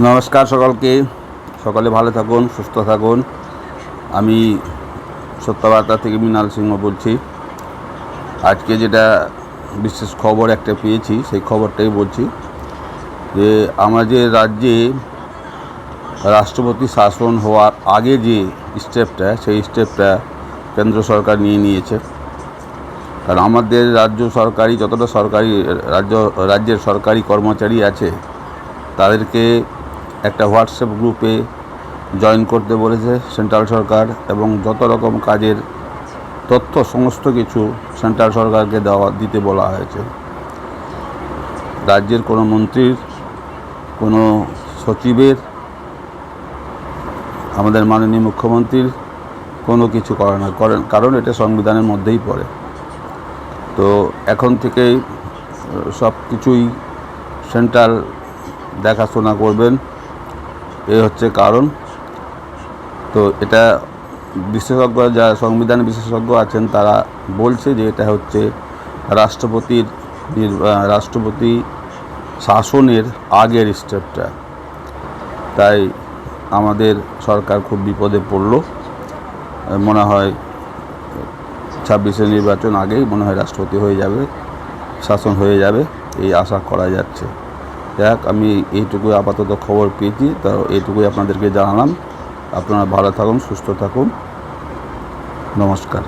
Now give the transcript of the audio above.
নমস্কার সকলকে। সকলে ভালো থাকুন, সুস্থ থাকুন। আমি সত্যবার্তা থেকে মৃণাল সিংহ বলছি। আজকে যেটা বিশেষ খবর একটা পেয়েছি, সেই খবরটাই বলছি যে আমাদের রাজ্যে রাষ্ট্রপতি শাসন হওয়ার আগে যে স্টেপটা, সেই স্টেপটা কেন্দ্র সরকার নিয়েছে। কারণ আমাদের রাজ্য সরকারি যতটা সরকারি রাজ্যের সরকারি কর্মচারী আছে, তাদেরকে একটা হোয়াটসঅ্যাপ গ্রুপে জয়েন করতে বলেছে সেন্ট্রাল সরকার, এবং যত রকম কাজের তথ্য সমস্ত কিছু সেন্ট্রাল সরকারকে দিতে বলা হয়েছে। রাজ্যের কোনো মন্ত্রীর, কোনো সচিবের, আমাদের মাননীয় মুখ্যমন্ত্রীর কোনো কিছু করেন, কারণ এটা সংবিধানের মধ্যেই পড়ে। তো এখন থেকেই সব কিছুই সেন্ট্রাল দেখাশোনা করবেন, এই হচ্ছে কারণ। তো এটা বিশেষজ্ঞ, যারা সংবিধান বিশেষজ্ঞ আছেন, তারা বলছে যে এটা হচ্ছে রাষ্ট্রপতি শাসনের আগের স্টেপটা। তাই আমাদের সরকার খুব বিপদে পড়ল। মনে হয় 26-এর নির্বাচন আগেই মনে হয় রাষ্ট্রপতি হয়ে যাবে, শাসন হয়ে যাবে, এই আশা করা যাচ্ছে। যাক, আমি এইটুকুই আপাতত খবর পেয়েছি, তো এইটুকুই আপনাদেরকে জানালাম। আপনারা ভালো থাকুন, সুস্থ থাকুন। নমস্কার।